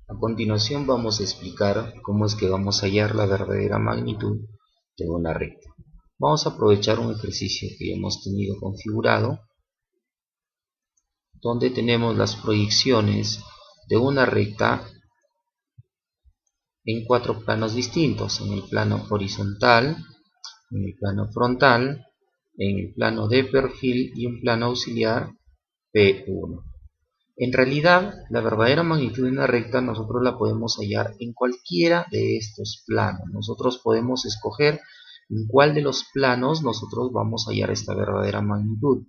A continuación vamos a explicar cómo es que vamos a hallar la verdadera magnitud de una recta. Vamos a aprovechar un ejercicio que ya hemos tenido configurado, donde tenemos las proyecciones de una recta en 4 planos distintos: en el plano horizontal, en el plano frontal, en el plano de perfil y un plano auxiliar P1. En realidad, la verdadera magnitud de una recta nosotros la podemos hallar en cualquiera de estos planos. Nosotros podemos escoger en cuál de los planos nosotros vamos a hallar esta verdadera magnitud.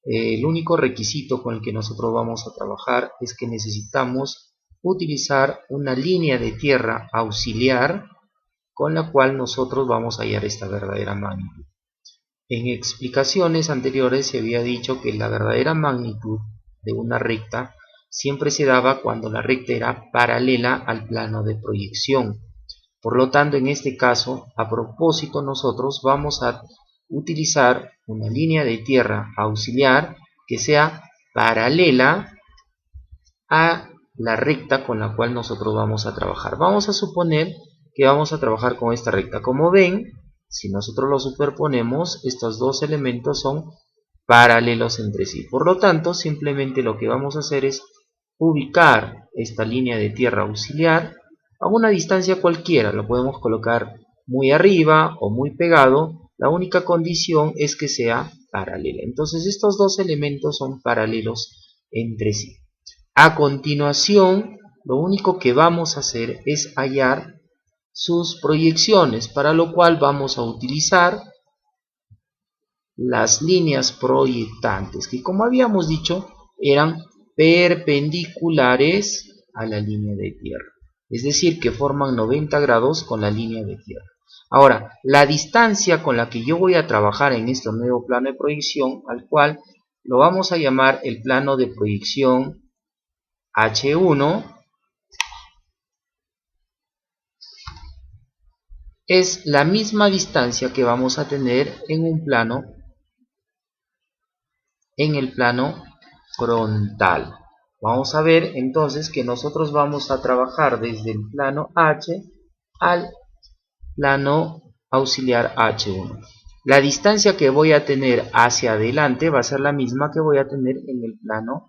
El único requisito con el que nosotros vamos a trabajar es que necesitamos utilizar una línea de tierra auxiliar con la cual nosotros vamos a hallar esta verdadera magnitud. En explicaciones anteriores se había dicho que la verdadera magnitud de una recta siempre se daba cuando la recta era paralela al plano de proyección. Por lo tanto, en este caso, a propósito, nosotros vamos a utilizar una línea de tierra auxiliar que sea paralela a la recta con la cual nosotros vamos a trabajar. Vamos a suponer que vamos a trabajar con esta recta. Como ven, si nosotros lo superponemos, estos dos elementos son paralelos entre sí. Por lo tanto, simplemente lo que vamos a hacer es ubicar esta línea de tierra auxiliar a una distancia cualquiera. Lo podemos colocar muy arriba o muy pegado. La única condición es que sea paralela. Entonces, estos dos elementos son paralelos entre sí. A continuación, lo único que vamos a hacer es hallar sus proyecciones, para lo cual vamos a utilizar las líneas proyectantes, que como habíamos dicho, eran perpendiculares a la línea de tierra. Es decir, que forman 90 grados con la línea de tierra. Ahora, la distancia con la que yo voy a trabajar en este nuevo plano de proyección, al cual lo vamos a llamar el plano de proyección H1, es la misma distancia que vamos a tener en el plano frontal. Vamos a ver entonces que nosotros vamos a trabajar desde el plano H al plano auxiliar H1. La distancia que voy a tener hacia adelante va a ser la misma que voy a tener en el plano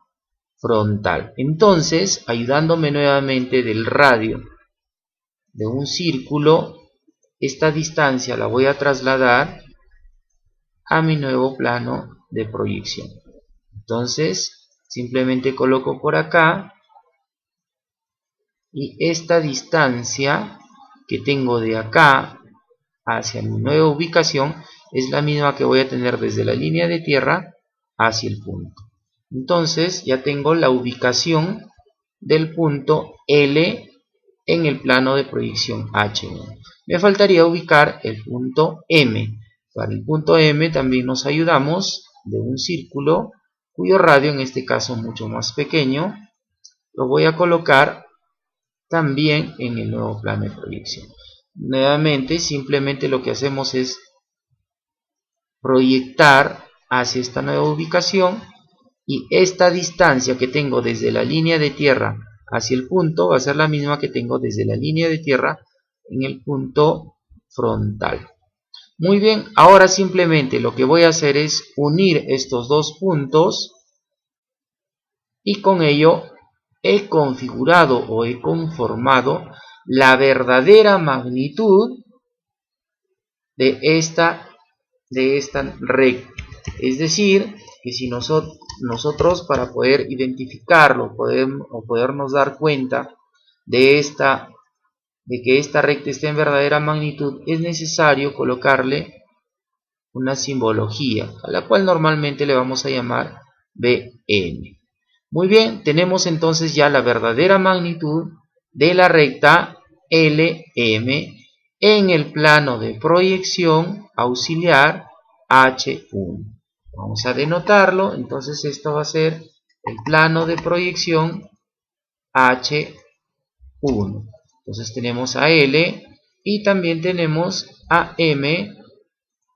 frontal. Entonces, ayudándome nuevamente del radio de un círculo, esta distancia la voy a trasladar a mi nuevo plano de proyección. Entonces, simplemente coloco por acá, y esta distancia que tengo de acá hacia mi nueva ubicación es la misma que voy a tener desde la línea de tierra hacia el punto. Entonces, ya tengo la ubicación del punto L en el plano de proyección H1. Me faltaría ubicar el punto M. Para el punto M también nos ayudamos de un círculo cuyo radio, en este caso mucho más pequeño, lo voy a colocar también en el nuevo plano de proyección. Nuevamente, simplemente lo que hacemos es proyectar hacia esta nueva ubicación, y esta distancia que tengo desde la línea de tierra hacia el punto va a ser la misma que tengo desde la línea de tierra en el punto frontal. Muy bien, ahora simplemente lo que voy a hacer es unir estos dos puntos, y con ello he configurado o he conformado la verdadera magnitud de esta recta. Es decir, que si nosotros para poder identificarlo o podernos dar cuenta de que esta recta esté en verdadera magnitud, es necesario colocarle una simbología, a la cual normalmente le vamos a llamar Bn. Muy bien, tenemos entonces ya la verdadera magnitud de la recta LM en el plano de proyección auxiliar H1. Vamos a denotarlo. Entonces esto va a ser el plano de proyección H1. Entonces tenemos a L y también tenemos a M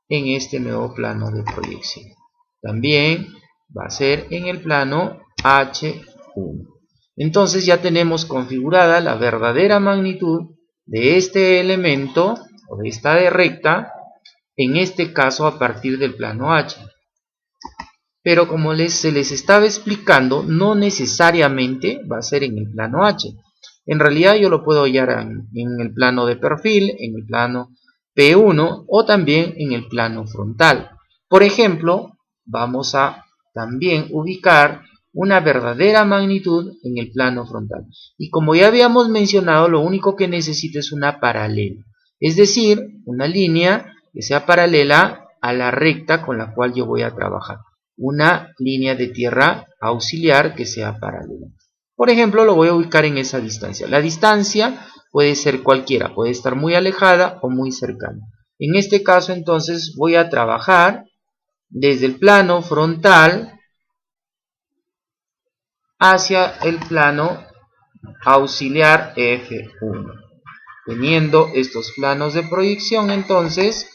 en este nuevo plano de proyección. También va a ser en el plano H1. Entonces ya tenemos configurada la verdadera magnitud de este elemento o de esta recta, en este caso a partir del plano H. Pero como se les estaba explicando, no necesariamente va a ser en el plano H. En realidad yo lo puedo hallar en el plano de perfil, en el plano P1 o también en el plano frontal. Por ejemplo, vamos a también ubicar una verdadera magnitud en el plano frontal. Y como ya habíamos mencionado, lo único que necesito es una paralela. Es decir, una línea que sea paralela a la recta con la cual yo voy a trabajar. Una línea de tierra auxiliar que sea paralela. Por ejemplo, lo voy a ubicar en esa distancia. La distancia puede ser cualquiera, puede estar muy alejada o muy cercana. En este caso, entonces, voy a trabajar desde el plano frontal hacia el plano auxiliar F1. Teniendo estos planos de proyección, entonces,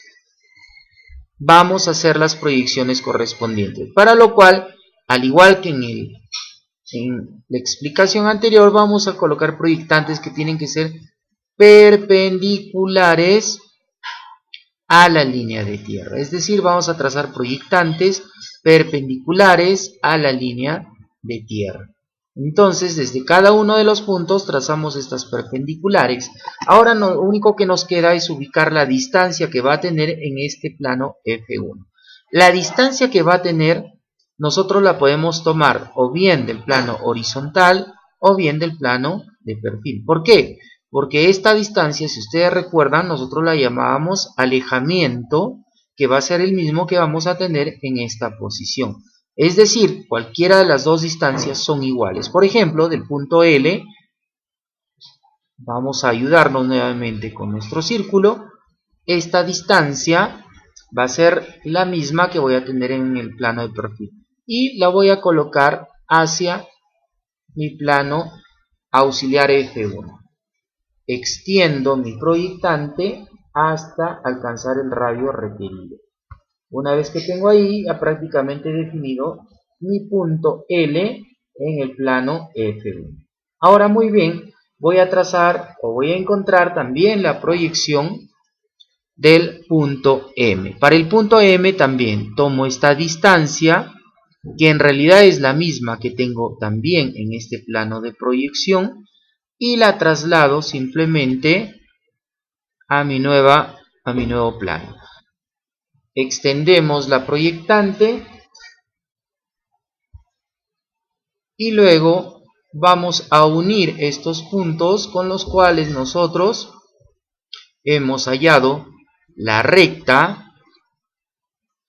vamos a hacer las proyecciones correspondientes. Para lo cual, al igual que en la explicación anterior, vamos a colocar proyectantes que tienen que ser perpendiculares a la línea de tierra. Es decir, vamos a trazar proyectantes perpendiculares a la línea de tierra. Entonces, desde cada uno de los puntos trazamos estas perpendiculares. Ahora lo único que nos queda es ubicar la distancia que va a tener en este plano F1. La distancia que va a tener, nosotros la podemos tomar o bien del plano horizontal o bien del plano de perfil. ¿Por qué? Porque esta distancia, si ustedes recuerdan, nosotros la llamábamos alejamiento, que va a ser el mismo que vamos a tener en esta posición. Es decir, cualquiera de las dos distancias son iguales. Por ejemplo, del punto L, vamos a ayudarnos nuevamente con nuestro círculo. Esta distancia va a ser la misma que voy a tener en el plano de perfil. Y la voy a colocar hacia mi plano auxiliar F1. Extiendo mi proyectante hasta alcanzar el radio requerido. Una vez que tengo ahí, ya prácticamente definido mi punto L en el plano F1. Ahora muy bien, voy a trazar o voy a encontrar también la proyección del punto M. Para el punto M también tomo esta distancia, que en realidad es la misma que tengo también en este plano de proyección, y la traslado simplemente a mi nuevo plano. Extendemos la proyectante y luego vamos a unir estos puntos con los cuales nosotros hemos hallado la recta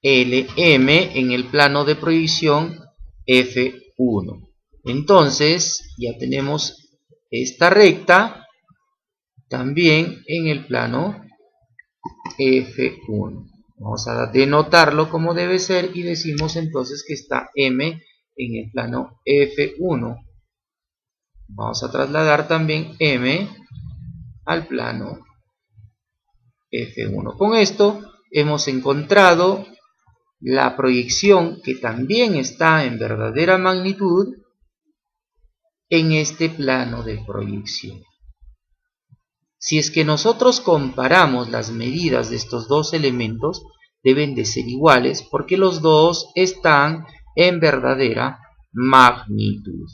LM en el plano de proyección F1. Entonces ya tenemos esta recta también en el plano F1. Vamos a denotarlo como debe ser y decimos entonces que está M en el plano F1. Vamos a trasladar también M al plano F1. Con esto hemos encontrado la proyección que también está en verdadera magnitud en este plano de proyección. Si es que nosotros comparamos las medidas de estos dos elementos, deben de ser iguales porque los dos están en verdadera magnitud.